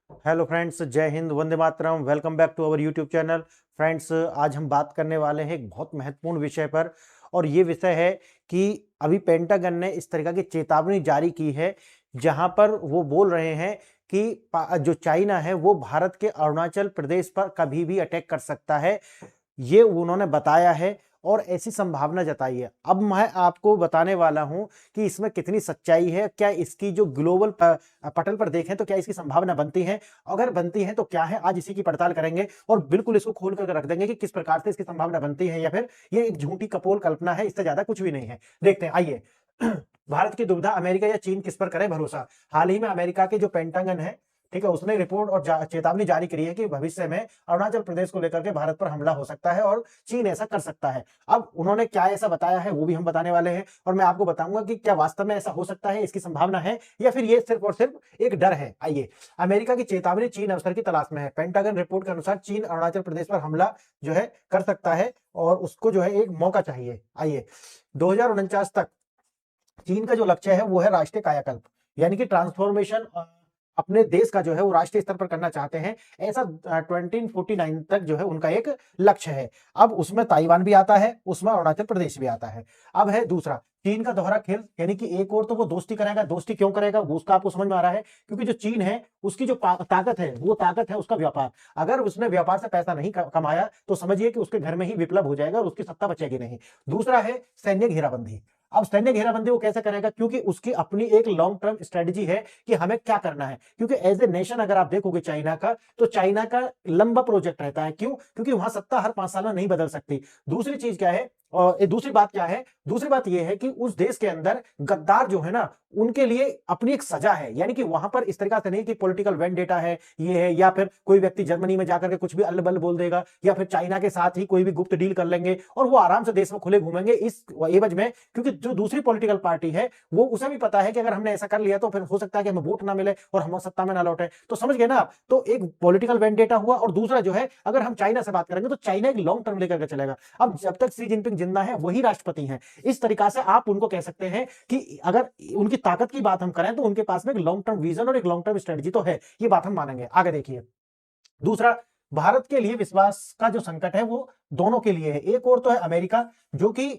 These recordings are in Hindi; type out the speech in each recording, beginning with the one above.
हेलो फ्रेंड्स, जय हिंद, वंदे मातरम। Welcome back to our YouTube channel. Friends, आज हम बात करने वाले हैं एक बहुत महत्वपूर्ण विषय पर, और ये विषय है कि अभी पेंटागन ने इस तरह की चेतावनी जारी की है, जहां पर वो बोल रहे हैं कि जो चाइना है वो भारत के अरुणाचल प्रदेश पर कभी भी अटैक कर सकता है। ये उन्होंने बताया है और ऐसी संभावना जताई है। अब मैं आपको बताने वाला हूं कि इसमें कितनी सच्चाई है, क्या इसकी जो ग्लोबल पटल पर देखें तो क्या इसकी संभावना बनती है, अगर बनती है तो क्या है, आज इसी की पड़ताल करेंगे और बिल्कुल इसको खोल कर रख देंगे कि किस प्रकार से इसकी संभावना बनती है या फिर ये एक झूठी कपोल कल्पना है, इससे ज्यादा कुछ भी नहीं है। देखते हैं, आइए। भारत की दुविधा, अमेरिका या चीन, किस पर करें भरोसा। हाल ही में अमेरिका के जो पेंटागन है, ठीक है, उसने रिपोर्ट और चेतावनी जारी करी है कि भविष्य में अरुणाचल प्रदेश को लेकर के भारत पर हमला हो सकता है और चीन ऐसा कर सकता है। अब उन्होंने क्या ऐसा बताया है वो भी हम बताने वाले हैं, और मैं आपको बताऊंगा कि क्या वास्तव में ऐसा हो सकता है, इसकी संभावना है या फिर ये सिर्फ और सिर्फ एक डर है। आइए, अमेरिका की चेतावनी, चीन अवसर की तलाश में है। पेंटागन रिपोर्ट के अनुसार चीन अरुणाचल प्रदेश पर हमला जो है कर सकता है और उसको जो है एक मौका चाहिए। आइए, 2049 तक चीन का जो लक्ष्य है वो है राष्ट्रीय कायाकल्प, यानी कि ट्रांसफॉर्मेशन। अपने देश का जो है वो राष्ट्रीय स्तर पर करना चाहते हैं, ऐसा 2049 तक जो है उनका एक लक्ष्य है। अब उसमें ताइवान भी आता है, उसमें अरुणाचल प्रदेश भी आता है। अब है दूसरा, चीन का दोहरा खेल, यानी कि एक और तो वो दोस्ती करेगा। दोस्ती क्यों करेगा वो उसका आपको समझ में आ रहा है, क्योंकि जो चीन है उसकी जो ताकत है, वो ताकत है उसका व्यापार। अगर उसने व्यापार से पैसा नहीं कमाया तो समझिए कि उसके घर में ही विप्लव हो जाएगा और उसकी सत्ता बचेगी नहीं। दूसरा है सैन्य घेराबंदी। अब सैन्य घेराबंदी वो कैसे करेगा, क्योंकि उसकी अपनी एक लॉन्ग टर्म स्ट्रेटजी है कि हमें क्या करना है। क्योंकि एज ए नेशन अगर आप देखोगे चाइना का, तो चाइना का लंबा प्रोजेक्ट रहता है। क्यों? क्योंकि वहां सत्ता हर 5 साल में नहीं बदल सकती। दूसरी चीज क्या है, और दूसरी बात क्या है, दूसरी बात यह है कि उस देश के अंदर गद्दार जो है ना, उनके लिए अपनी एक सजा है। यानी कि वहां पर इस तरीका से नहीं कि पॉलिटिकल वेंडेटा है, ये है, या फिर कोई व्यक्ति जर्मनी में जाकर के कुछ भी अल्ल बल्ल बोल देगा, या फिर चाइना के साथ ही कोई भी गुप्त डील कर लेंगे और वो आराम से देश में खुले घूमेंगे इस एवज में। क्योंकि जो दूसरी पॉलिटिकल पार्टी है वो उसे भी पता है कि अगर हमने ऐसा कर लिया तो फिर हो सकता है कि हमें वोट ना मिले और हम सत्ता में ना लौटे। तो समझ गए ना आप? तो एक पॉलिटिकल वेंडेटा हुआ, और दूसरा जो है, अगर हम चाइना से बात करेंगे तो चाइना एक लॉन्ग टर्म लेकर के चलेगा। अब जब तक शी जिनपिंग जिंदा है वही राष्ट्रपति हैं। इस तरीका से आप उनको कह सकते हैं कि अगर उनकी ताकत की बात हम करें तो उनके पास में एक लॉन्ग टर्म विजन और एक लॉन्ग टर्म स्ट्रेटजी तो है, ये बात हम मानेंगे। आगे देखिए, दूसरा, भारत के लिए विश्वास का जो संकट है वो दोनों के लिए है। एक और तो है अमेरिका, जो कि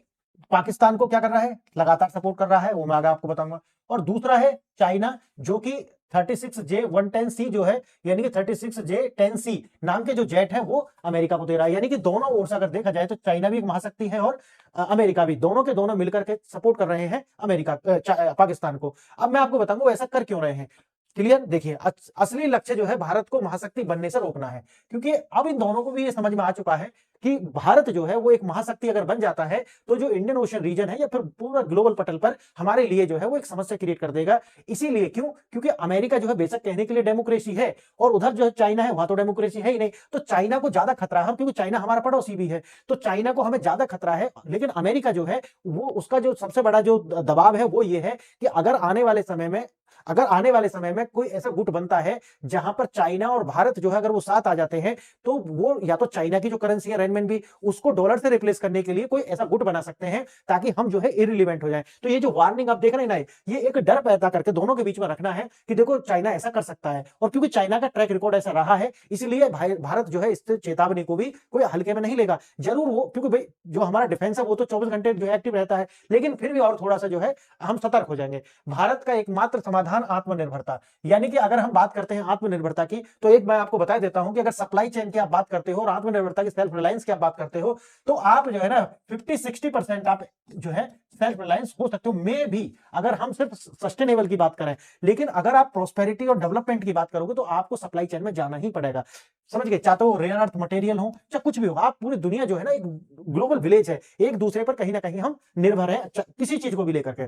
पाकिस्तान को क्या कर रहा है, लगातार सपोर्ट कर रहा है, वो मैं आगे आपको बताऊंगा। और दूसरा है चाइना, जो कि 36J110C जो है, यानी कि 36J10C नाम के जो जेट है वो अमेरिका को दे रहा है। यानी कि दोनों ओर से अगर देखा जाए तो चाइना भी एक महाशक्ति है और अमेरिका भी, दोनों के दोनों मिलकर के सपोर्ट कर रहे हैं अमेरिका पाकिस्तान को। अब मैं आपको बताऊंगा वो ऐसा कर क्यों रहे हैं। क्लियर? देखिए, असली लक्ष्य जो है भारत को महाशक्ति बनने से रोकना है। क्योंकि अब इन दोनों को भी ये समझ में आ चुका है कि भारत जो है वो एक महाशक्ति अगर बन जाता है तो जो इंडियन ओशन रीजन है या फिर पूरा ग्लोबल पटल पर हमारे लिए जो है वो एक समस्या क्रिएट कर देगा। इसीलिए, क्यों? क्योंकि अमेरिका जो है बेशक कहने के लिए डेमोक्रेसी है, और उधर जो है चाइना है, वहां तो डेमोक्रेसी है ही नहीं। तो चाइना को ज्यादा खतरा है, क्योंकि चाइना हमारा पड़ोसी भी है, तो चाइना को हमें ज्यादा खतरा है। लेकिन अमेरिका जो है वो, उसका जो सबसे बड़ा जो दबाव है वो ये है कि अगर आने वाले समय में कोई ऐसा गुट बनता है जहां पर चाइना और भारत जो है अगर वो साथ आ जाते हैं, तो वो या तो चाइना की जो करेंसी है रेनमिनबी, उसको डॉलर से रिप्लेस करने के लिए कोई ऐसा गुट बना सकते हैं ताकि हम जो है इररिलेवेंट हो जाए। तो ये जो वार्निंग आप देख रहे हैं ना, ये एक डर पैदा करके दोनों के बीच में रखना है कि देखो चाइना ऐसा कर सकता है। और क्योंकि चाइना का ट्रैक रिकॉर्ड ऐसा रहा है, इसलिए भारत जो है इस चेतावनी को भी कोई हल्के में नहीं लेगा। जरूर वो, क्योंकि भाई जो हमारा डिफेंस है वो तो 24 घंटे जो है एक्टिव रहता है, लेकिन फिर भी और थोड़ा सा जो है हम सतर्क हो जाएंगे। भारत का एकमात्र समाधान आत्मनिर्भरता। यानी कि अगर हम बात करते हैं आत्मनिर्भरता की, तो एक मैं आपको बता देता हूं कि अगर सप्लाई चेन की आप बात करते हो और आत्मनिर्भरता की, सेल्फ रिलायंस की आप बात करते हो, तो आप जो है ना 50-60% आप जो है सेल्फ रिलायंस हो सकते हो, मे भी, अगर हम सिर्फ सस्टेनेबल की बात करें। लेकिन अगर आप प्रोस्पेरिटी और डेवलपमेंट की बात करोगे तो आपको सप्लाई चेन में जाना ही पड़ेगा। समझ गए? चाहे तो रेयर अर्थ मटेरियल हो चाहे कुछ भी हो, आप पूरी दुनिया जो है ना एक ग्लोबल विलेज है, एक दूसरे पर कहीं ना कहीं हम निर्भर है किसी चीज को भी लेकर के।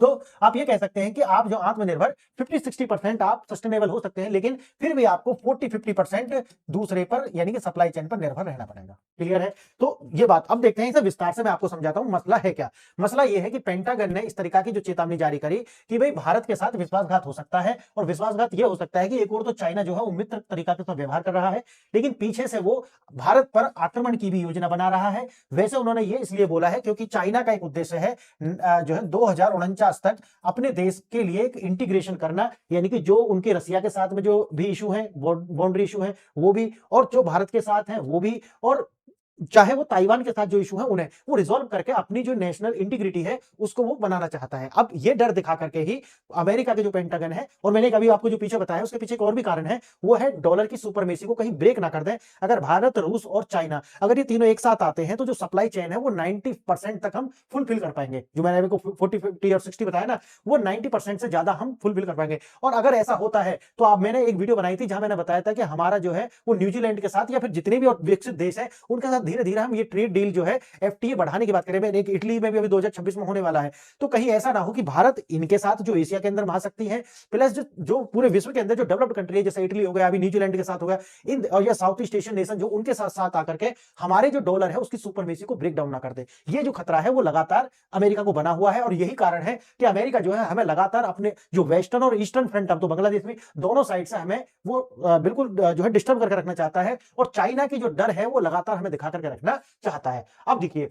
तो आप ये कह सकते हैं कि आप जो आत्मनिर्भर 50-60% आप सस्टेनेबल हो सकते हैं, लेकिन फिर भी आपको 40-50% दूसरे पर, यानी कि सप्लाई चेन पर निर्भर रहना पड़ेगा। क्लियर है? तो ये बात अब देखते हैं, इसे विस्तार से मैं आपको समझाता हूं मसला है क्या। मसला ये है कि पेंटागन ने इस तरीका की जो चेतावनी जारी करी कि भाई भारत के साथ विश्वासघात हो सकता है, और विश्वासघात ये हो सकता है कि एक और तो चाइना जो है वो मित्र तरीका के साथ व्यवहार कर रहा है, लेकिन पीछे से वो भारत पर आक्रमण की भी योजना बना रहा है। वैसे उन्होंने ये इसलिए बोला है क्योंकि चाइना का एक उद्देश्य है जो है 2049 2050 तक अपने देश के लिए एक इंटीग्रेशन करना, यानी कि जो उनके रसिया के साथ में जो भी इशू है, बाउंड्री इशू है वो भी, और जो भारत के साथ है वो भी, और चाहे वो ताइवान के साथ जो इशू है उन्हें वो रिजॉल्व करके अपनी जो नेशनल इंटीग्रिटी है उसको वो बनाना चाहता है। अब ये डर दिखा करके ही अमेरिका के जो पेंटागन है, और मैंने कभी आपको जो पीछे बताया उसके पीछे एक और भी कारण है, वो है डॉलर की सुपरमेसी को कहीं ब्रेक ना कर दें। अगर भारत, रूस और चाइना अगर ये तीनों एक साथ आते हैं तो जो सप्लाई चेन है वो 90% तक हम फुलफिल कर पाएंगे। जो मैंने आपको 40, 50 और 60 बताया ना, वो 90% से ज्यादा हम फुलफिल कर पाएंगे। और अगर ऐसा होता है तो अब मैंने एक वीडियो बनाई थी जहां मैंने बताया था कि हमारा जो है वो न्यूजीलैंड के साथ या फिर जितने भी विकसित देश है उनके साथ धीरे धीरे हम ये ट्रेड डील जो है एफटीए बढ़ाने की बात करें। एक इटली में भी अभी 2026 में होने वाला है। तो कहीं ऐसा ना हो कि भारत इनके साथ जो एशिया के अंदर महाशक्ति है प्लस जो पूरे विश्व के अंदर जो डेवलप्ड कंट्री है, जैसे इटली हो गया, अभी न्यूजीलैंड के साथ हो गया, इन और या साउथ ईस्ट एशियन नेशन जो उनके साथ साथ आकर के हमारे जो डॉलर है उसकी सुपरमेसी को ब्रेक डाउन ना कर दे। ये जो खतरा है वो लगातार अमेरिका को बना हुआ है, और यही कारण है कि अमेरिका जो है हमें लगातार अपने जो वेस्टर्न और ईस्टर्न फ्रंट, अब तो बांग्लादेश में दोनों साइड से हमें वो बिल्कुल जो है डिस्टर्ब करके रखना चाहता है, और चाइना की जो डर है वो लगातार हमें दिखा करके रखना चाहता है। अब देखिए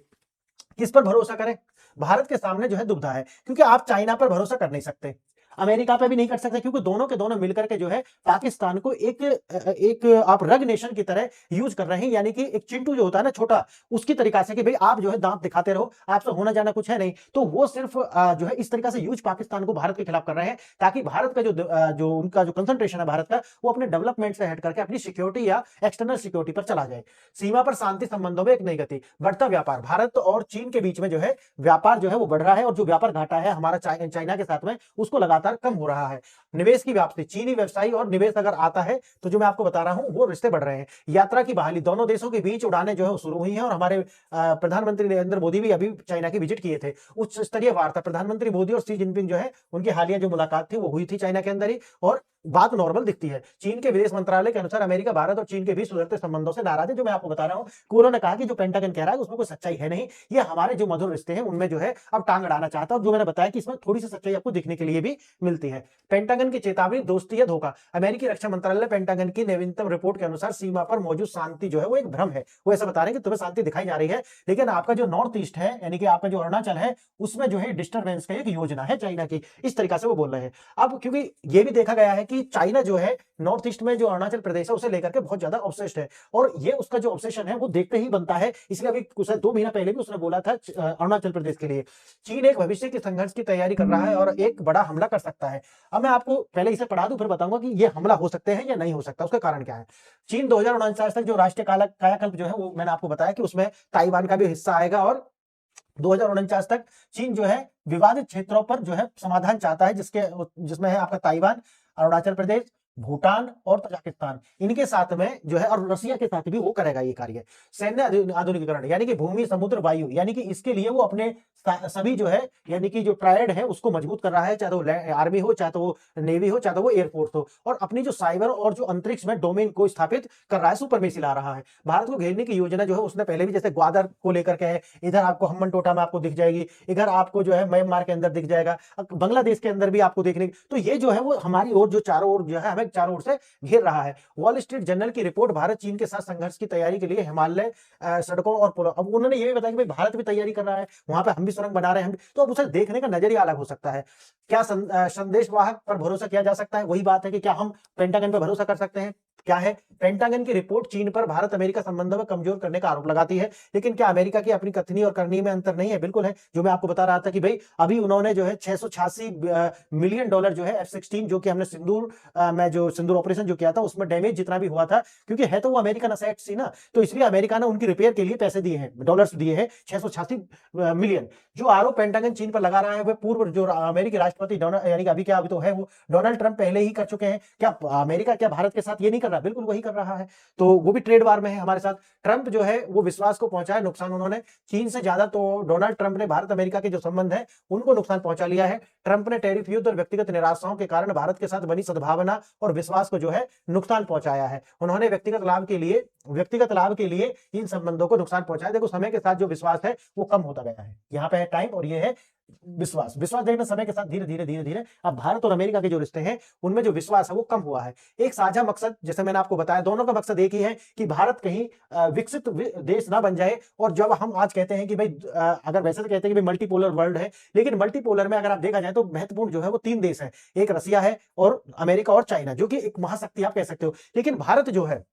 किस पर भरोसा करें? भारत के सामने जो है दुविधा है, क्योंकि आप चाइना पर भरोसा कर नहीं सकते, अमेरिका पे भी नहीं कर सकते, क्योंकि दोनों के दोनों मिलकर के जो है पाकिस्तान को एक आप रग नेशन की तरह यूज कर रहे हैं, यानी कि एक चिंटू जो होता है ना छोटा, उसकी तरीका से कि भाई आप जो है दांत दिखाते रहो, आपसे होना जाना कुछ है नहीं। तो वो सिर्फ जो है इस तरीका से यूज पाकिस्तान को भारत के खिलाफ कर रहे हैं, ताकि भारत का जो उनका जो कंसंट्रेशन है भारत का, वो अपने डेवलपमेंट से हट करके अपनी सिक्योरिटी या एक्सटर्नल सिक्योरिटी पर चला जाए। सीमा पर शांति संबंधों में एक नई गति, बढ़ता व्यापार, भारत और चीन के बीच में जो है व्यापार जो है वो बढ़ रहा है, और जो व्यापार घाटा है हमारा चाइना के साथ में उसको लगातार कम हो रहा है। निवेश की वापसी, चीनी व्यवसायी और निवेश अगर आता है तो जो मैं आपको बता रहा हूं वो रिश्ते बढ़ रहे हैं। यात्रा की बहाली, दोनों देशों के बीच उड़ानें जो है शुरू हुई हैं, और हमारे प्रधानमंत्री नरेंद्र मोदी भी अभी चाइना की विजिट किए थे। उच्च स्तरीय वार्ता, प्रधानमंत्री मोदी और शी जिनपिंग जो है उनकी हालिया जो मुलाकात थी वो हुई थी चाइना के अंदर ही, और बात नॉर्मल दिखती है। चीन के विदेश मंत्रालय के अनुसार अमेरिका, भारत और चीन के बीच सुधरते संबंधों से नाराज है। जो मैं आपको बता रहा हूं कि उन्होंने कहा कि जो पेंटागन कह रहा है उसमें कोई सच्चाई है नहीं, ये हमारे जो मधुर रिश्ते हैं उनमें जो है अब टांग अड़ाना चाहता है। और जो मैंने बताया कि इसमें थोड़ी सी सच्चाई आपको दिखने के लिए भी मिलती है। पेंटागन की चेतावनी, दोस्ती या धोखा, अमेरिकी रक्षा मंत्रालय पेंटागन की नवीनतम रिपोर्ट के अनुसार सीमा पर मौजूद शांति जो है वो एक भ्रम है। वो ऐसा बता रहे हैं कि तुम्हें शांति दिखाई जा रही है, लेकिन आपका जो नॉर्थ ईस्ट है, यानी कि आपका जो अरुणाचल है, उसमें जो है डिस्टर्बेंस का एक योजना है चाइना की, इस तरीका से वो बोल रहे हैं। अब क्योंकि ये भी देखा गया है कि चाइना जो है नॉर्थ ईस्ट में जो अरुणाचल प्रदेश है उसे लेकर के बहुत ज्यादा ऑब्सेस्ड है, और ये उसका जो ऑब्सेशन है वो देखते ही बनता है। इसलिए अभी कुछ 2 महीना पहले भी उसने बोला था अरुणाचल प्रदेश के लिए चीन एक भविष्य के संघर्ष की तैयारी कर रहा है और एक बड़ा हमला कर सकता है। अब मैं आपको पहले इसे पढ़ा दूं, फिर बताऊंगा कि ये हमला हो सकते हैं या नहीं हो सकता, उसका कारण क्या है। चीन 2049 तक जो राष्ट्रीय कायाकल्प जो है वो मैंने आपको बताया कि उसमें ताइवान का भी हिस्सा आएगा, और 2049 तक चीन जो है विवादित क्षेत्रों पर जो है समाधान चाहता है, जिसमें है आपका ताइवान, अरुणाचल प्रदेश, भूटान और तजाकिस्तान, इनके साथ में जो है, और रसिया के साथ भी वो करेगा ये कार्य। सैन्य आधुनिकीकरण, यानी कि भूमि, समुद्र, वायु, यानी कि इसके लिए वो अपने सभी जो है, यानी कि जो ट्रायड है उसको मजबूत कर रहा है, चाहे तो वो आर्मी हो, चाहे तो वो नेवी हो, चाहे तो वो एयरफोर्स हो, और अपनी जो साइबर और जो अंतरिक्ष में डोमेन को स्थापित कर रहा है, सुपरमेसी ला रहा है। भारत को घेरने की योजना जो है उसने पहले भी, जैसे ग्वादर को लेकर के है, इधर आपको हम्बन टोटा में आपको दिख जाएगी, इधर आपको जो है म्यांमार के अंदर दिख जाएगा, बांग्लादेश के अंदर भी आपको देखने। तो ये जो है वो हमारी ओर जो चारों ओर जो है हमें चारों ओर से घेर रहा है। वॉल स्ट्रीट जर्नल की रिपोर्ट, भारत चीन के साथ संघर्ष की तैयारी के लिए हिमालय सड़कों और पुलों, अब उन्होंने ये भी बताया कि भाई भारत भी तैयारी कर रहा है, वहां पे हम भी सुरंग बना रहे हैं, तो अब उसे देखने का नजरिया अलग हो सकता है। क्या संदेशवाहक पर भरोसा किया जा सकता है? वही बात है कि क्या हम पेंटागन पर भरोसा कर सकते हैं? क्या है, पेंटागन की रिपोर्ट चीन पर भारत अमेरिका संबंधों में कमजोर करने का आरोप लगाती है, लेकिन क्या अमेरिका की अपनी कथनी और करनी में अंतर नहीं है? बिल्कुल है। जो मैं आपको बता रहा था कि भाई अभी उन्होंने जो है $686 मिलियन जो है F-16 जो कि हमने सिंदूर ऑपरेशन जो किया था उसमें डैमेज जितना भी हुआ था, क्योंकि है तो वो अमेरिकन असेट्स थी ना, तो इसलिए अमेरिका ने उनकी रिपेयर के लिए पैसे दिए हैं, डॉलर्स दिए हैं 686 मिलियन। जो आरोप पेंटागन चीन पर लगा रहा है वह पूर्व जो अमेरिकी राष्ट्रपति यानी कि अभी तो है वो डोनाल्ड ट्रंप पहले ही कर चुके हैं। क्या अमेरिका क्या भारत के साथ ये नहीं कर रहा? बिल्कुल वही कर रहा है, तो वो भी ट्रेड वार में है हमारे साथ। ट्रंप जो है वो विश्वास को पहुंचाया नुकसान उन्होंने चीन से ज्यादा, तो डोनाल्ड ट्रंप ने भारत अमेरिका के जो संबंध है उनको नुकसान पहुंचा लिया है। ट्रंप ने टैरिफ युद्ध और व्यक्तिगत निराशाओं के कारण भारत के साथ बनी सद्भावना और विश्वास को जो है नुकसान पहुंचाया है। उन्होंने व्यक्तिगत लाभ के लिए इन संबंधों को नुकसान पहुंचाया। देखो समय के साथ जो विश्वास है वो कम होता गया है। यहाँ पे है टाइम और ये है विश्वास विश्वास देखना समय के साथ धीरे धीरे धीरे धीरे अब भारत और अमेरिका के जो रिश्ते हैं उनमें जो विश्वास है वो कम हुआ है। एक साझा मकसद, जैसे मैंने आपको बताया, दोनों का मकसद एक ही है कि भारत कहीं विकसित देश ना बन जाए। और जब हम आज कहते हैं कि भाई अगर वैसे तो कहते हैं कि भाई मल्टीपोलर वर्ल्ड है, लेकिन मल्टीपोलर में अगर आप देखा जाए तो महत्वपूर्ण जो है वो 3 देश है, एक रसिया है और अमेरिका और चाइना, जो कि एक महाशक्ति आप कह सकते हो। लेकिन भारत जो है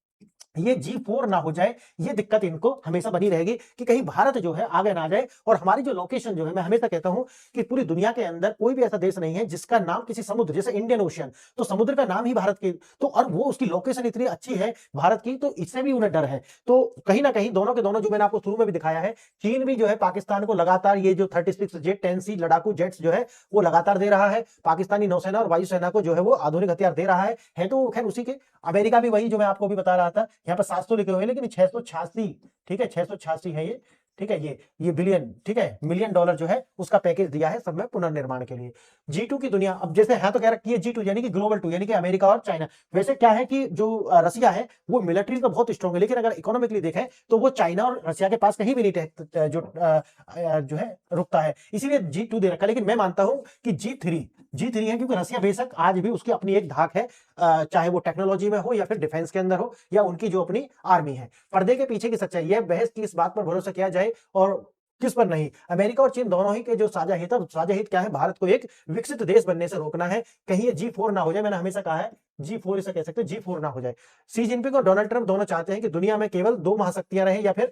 ये G4 ना हो जाए, ये दिक्कत इनको हमेशा बनी रहेगी कि कहीं भारत जो है आगे ना जाए। और हमारी जो लोकेशन जो है, मैं हमेशा कहता हूं कि पूरी दुनिया के अंदर कोई भी ऐसा देश नहीं है जिसका नाम किसी समुद्र, जैसे इंडियन ओशियन, तो समुद्र का नाम ही भारत की, तो और वो उसकी लोकेशन इतनी अच्छी है भारत की, तो इससे भी उन्हें डर है। तो कहीं ना कहीं दोनों के दोनों, जो मैंने आपको शुरू में भी दिखाया है, चीन भी जो है पाकिस्तान को लगातार ये जो 36 जेट 10C लड़ाकू जेट्स जो है वो लगातार दे रहा है। पाकिस्तानी नौसेना और वायुसेना को जो है वो आधुनिक हथियार दे रहा है तो खैर उसी के। अमेरिका भी वही जो मैं आपको भी बता रहा था, यहाँ पर 700 लिखे हुए हैं लेकिन 686, ठीक है 686 है ये, ठीक है ये बिलियन, ठीक है मिलियन डॉलर जो है उसका पैकेज दिया है सब में पुनर्निर्माण के लिए। G2 की दुनिया, अब जैसे है तो कह रखी है G2 यानी कि ग्लोबल 2, यानी कि अमेरिका और चाइना। वैसे क्या है कि जो रसिया है वो मिलिट्री तो बहुत स्ट्रॉन्ग है, लेकिन अगर इकोनॉमिकली देखें तो वो चाइना और रसिया के पास कहीं भी नहीं जो है रुकता है, इसीलिए G2 दे रखा है। लेकिन मैं मानता हूं कि G3 है, क्योंकि रसिया बेशक आज भी उसकी अपनी एक धाक है, चाहे वो टेक्नोलॉजी में हो या फिर डिफेंस के अंदर हो या उनकी जो अपनी आर्मी है। पर्दे के पीछे की सच्चाई है, बहस की इस बात पर भरोसा किया जाए और किस पर नहीं। अमेरिका और चीन दोनों ही के जो साझा हित है, साझा हित क्या है, भारत को एक विकसित देश बनने से रोकना है, कहीं ये G4 ना हो जाए। मैंने हमेशा कहा है G4 इसे कह सकते हैं, G4 ना हो जाए। शी जिनपिंग और डोनाल्ड ट्रंप दोनों चाहते हैं कि दुनिया में केवल 2 महाशक्तियां रहें, या फिर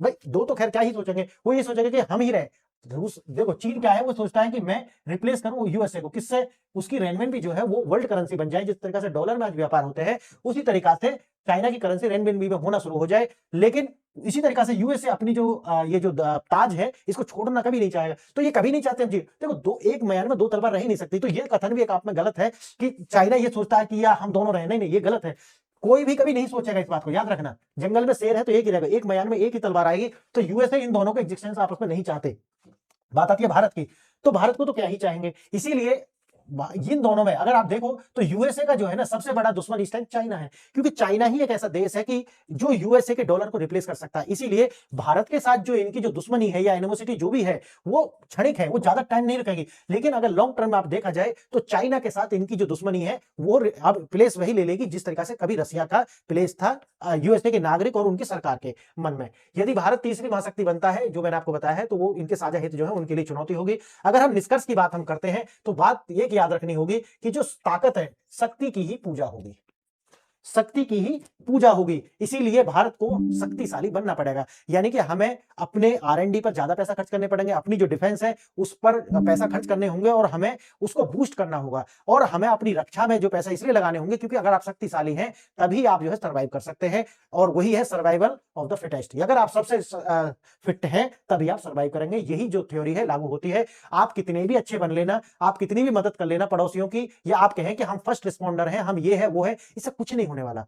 भाई 2 तो खैर क्या ही सोचेंगे, वो ये सोचेंगे कि हम ही रहे। रूस देखो, चीन क्या है, वो सोचता है कि मैं रिप्लेस करूं यूएसए को, किससे, उसकी रेनमिन जो है वो वर्ल्ड करेंसी बन जाए। जिस तरीका से डॉलर में आज व्यापार होते हैं उसी तरीका से चाइना की करेंसी रेनमिन में होना शुरू हो जाए। लेकिन इसी तरीका से यूएसए अपनी जो ये जो ताज है इसको छोड़ना कभी नहीं चाहेगा। तो ये कभी नहीं चाहते जी, देखो एक म्यान में 2 तलवार रह ही नहीं सकती। तो ये कथन भी एक आप में गलत है कि चाइना ये सोचता है कि या हम दोनों रहे, नहीं, ये गलत है। कोई भी कभी नहीं सोचेगा इस बात को, याद रखना। जंगल में शेर है तो एक ही रहेगा, एक म्यान में एक ही तलवार आएगी। तो यूएसए इन दोनों को एग्जिस्टेंस आपस में नहीं चाहते। बात आती है भारत की, तो भारत को तो क्या ही चाहेंगे। इसीलिए इन दोनों में अगर आप देखो तो यूएसए का जो है ना सबसे बड़ा दुश्मन इस टाइम चाइना है, क्योंकि चाइना ही एक ऐसा देश है कि जो यूएसए के डॉलर को रिप्लेस कर सकता है। इसीलिए भारत के साथ जो इनकी जो दुश्मनी है या एनिमोसिटी जो भी है वो क्षणिक है, वो ज्यादा टाइम नहीं रखेगी। लेकिन अगर लॉन्ग टर्म में आप देखा जाए तो चाइना के साथ इनकी जो दुश्मनी है वो अब प्लेस वही ले लेगी जिस तरीका से कभी रसिया का प्लेस था यूएसए के नागरिक और उनकी सरकार के मन में। यदि भारत तीसरी महाशक्ति बनता है, जो मैंने आपको बताया है, तो वो इनके साझा हित जो है उनके लिए चुनौती होगी। अगर हम निष्कर्ष की बात हम करते हैं तो बात एक याद रखनी होगी कि जो ताकत है शक्ति की ही पूजा होगी, शक्ति की ही पूजा होगी। इसीलिए भारत को शक्तिशाली बनना पड़ेगा, यानी कि हमें अपने R&D पर ज्यादा पैसा खर्च करने पड़ेंगे, अपनी जो डिफेंस है उस पर पैसा खर्च करने होंगे और हमें उसको बूस्ट करना होगा। और हमें अपनी रक्षा में जो पैसा इसलिए लगाने होंगे क्योंकि अगर आप शक्तिशाली हैं तभी आप जो है सर्वाइव कर सकते हैं, और वही है सर्वाइवल ऑफ द फिटेस्ट। अगर आप सबसे फिट हैं तभी आप सर्वाइव करेंगे। यही जो थ्योरी है लागू होती है। आप कितने भी अच्छे बन लेना, आप कितनी भी मदद कर लेना पड़ोसियों की, या आप कहें कि हम फर्स्ट रिस्पॉन्डर हैं, हम ये है वो है, इससे कुछ नहीं होने वाला।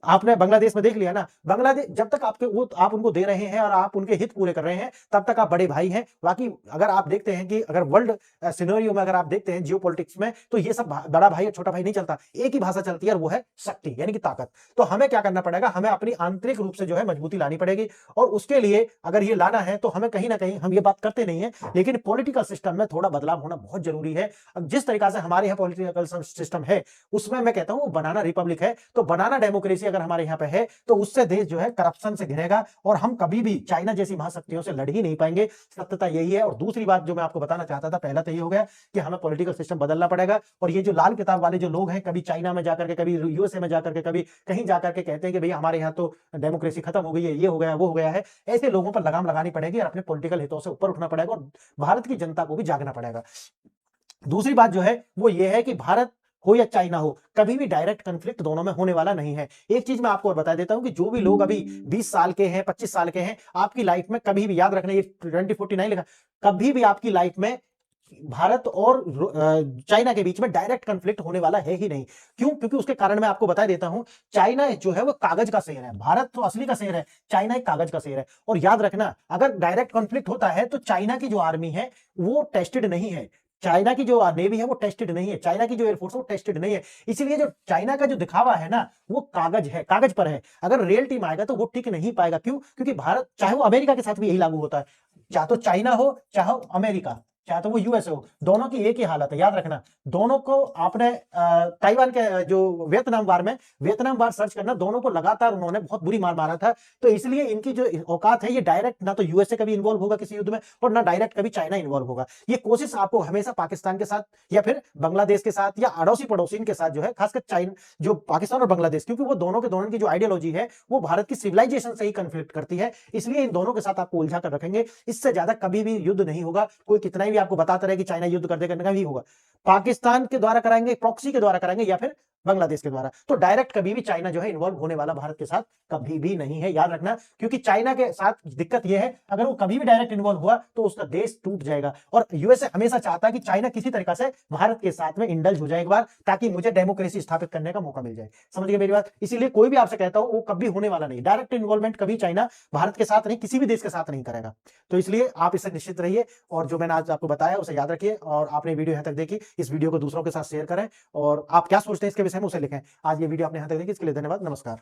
आपने बांग्लादेश में देख लिया ना, बांग्लादेश जब तक आपके वो आप उनको दे रहे हैं और आप उनके हित पूरे कर रहे हैं तब तक आप बड़े भाई हैं। बाकी अगर आप देखते हैं कि अगर वर्ल्ड सिनेरियो में अगर आप देखते हैं जियोपॉलिटिक्स में, तो ये सब बड़ा भाई और छोटा भाई नहीं चलता, एक ही भाषा चलती है और वो है शक्ति यानी कि ताकत। तो हमें क्या करना पड़ेगा, हमें अपनी आंतरिक रूप से जो है मजबूती लानी पड़ेगी। और उसके लिए अगर ये लाना है तो हमें कहीं ना कहीं, हम ये बात करते नहीं है लेकिन पॉलिटिकल सिस्टम में थोड़ा बदलाव होना बहुत जरूरी है। जिस तरीका से हमारे यहाँ पॉलिटिकल सिस्टम है उसमें मैं कहता हूँ बनाना रिपब्लिक है, तो बनाना डेमोक्रेसी अगर हमारे यहाँ पे है तो उससे देश जो है करप्शन से घिरेगा और हम कभी भी चाइना जैसी महाशक्तियों से लड़ ही नहीं पाएंगे। सत्यता यही है। और दूसरी बात जो मैं आपको बताना चाहता था, पहला तो ये हो गया कि हमें पॉलिटिकल सिस्टम बदलना पड़ेगा। और ये जो लाल किताब वाले जो लोग हैं, कभी चाइना में जाकर के, कभी यूएसए में जाकर के, कभी कहीं जाकर के कहते हैं कि भैया हमारे यहाँ तो डेमोक्रेसी खत्म हो गई है, ये हो गया वो हो गया है, ऐसे लोगों पर लगाम लगानी पड़ेगी और अपने पॉलिटिकल हितों से ऊपर उठना पड़ेगा और भारत की जनता को भी जागना पड़ेगा। दूसरी बात जो है वो ये है कि भारत हो या चाइना हो, कभी भी डायरेक्ट कॉन्फ्लिक्ट दोनों में होने वाला नहीं है। एक चीज मैं आपको और बता देता हूं कि जो भी लोग अभी 20 साल के हैं, 25 साल के हैं, आपकी लाइफ में कभी भी, याद रखना ये 2049 लिखा, कभी भी आपकी लाइफ में भारत और चाइना के बीच में डायरेक्ट कॉन्फ्लिक्ट होने वाला है ही नहीं। क्यों? क्योंकि उसके कारण मैं आपको बता देता हूं, चाइना जो है वो कागज का शेर है, भारत तो असली का शेर है, चाइना एक कागज का शेर है। और याद रखना, अगर डायरेक्ट कॉन्फ्लिक्ट होता है तो चाइना की जो आर्मी है वो टेस्टेड नहीं है, चाइना की जो नेवी है वो टेस्टेड नहीं है, चाइना की जो एयरफोर्स है वो टेस्टेड नहीं है। इसलिए जो चाइना का जो दिखावा है ना वो कागज है, कागज पर है। अगर रियल टीम आएगा तो वो टिक नहीं पाएगा। क्यों? क्योंकि भारत, चाहे वो अमेरिका के साथ भी यही लागू होता है, चाहे तो चाइना हो चाहे अमेरिका, चाहे तो वो यूएसए हो, दोनों की एक ही हालत है, याद रखना। दोनों को आपने ताइवान के जो वियतनाम वार में, वियतनाम वार सर्च करना, दोनों को लगातार उन्होंने बहुत बुरी मार मारा था। तो इसलिए इनकी जो औकात है, ये डायरेक्ट ना तो यूएसए कभी इन्वॉल्व होगा किसी युद्ध में, और ना डायरेक्ट कभी चाइना इन्वॉल्व होगा। ये कोशिश आपको हमेशा पाकिस्तान के साथ या फिर बांग्लादेश के साथ या अड़ोसी पड़ोसी के साथ जो है, खासकर चाइना, जो पाकिस्तान और बांग्लादेश, क्योंकि वो दोनों के दोनों की जो आइडियोलॉजी है वो भारत की सिविलाइजेशन से ही कंफ्लिक्ट करती है, इसलिए इन दोनों के साथ आपको उलझा कर रखेंगे। इससे ज्यादा कभी भी युद्ध नहीं होगा। कोई कितना भी आपको बताता रहे कि चाइना युद्ध कर देगा, नहीं होगा। पाकिस्तान के द्वारा कराएंगे, प्रॉक्सी के द्वारा कराएंगे, या फिर बांग्लादेश के द्वारा। तो डायरेक्ट कभी भी चाइना जो है इन्वॉल्व होने वाला भारत के साथ कभी भी नहीं है, याद रखना। क्योंकि चाइना के साथ दिक्कत यह है, अगर वो कभी भी डायरेक्ट इन्वॉल्व हुआ तो उसका देश टूट जाएगा। और यूएसए हमेशा चाहता है कि चाइना किसी तरीका से भारत के साथ में इंडल्ज हो जाए एक बार, ताकि मुझे डेमोक्रेसी स्थापित करने का मौका मिल जाए। समझ गए मेरी बात? इसीलिए कोई भी आपसे कहता हो, वो कभी होने वाला नहीं। डायरेक्ट इन्वॉल्वमेंट कभी चाइना भारत के साथ नहीं, किसी भी देश के साथ नहीं करेगा। तो इसलिए आप इससे निश्चित रहिए, और जो मैंने आज आपको बताया उसे याद रखिए। और आपने वीडियो यहां तक देखी, इस वीडियो को दूसरों के साथ शेयर करें, और आप क्या सोचते हैं इसके विषय में उसे लिखें। आज ये वीडियो आपने यहां तक देखी, इसके लिए धन्यवाद। नमस्कार।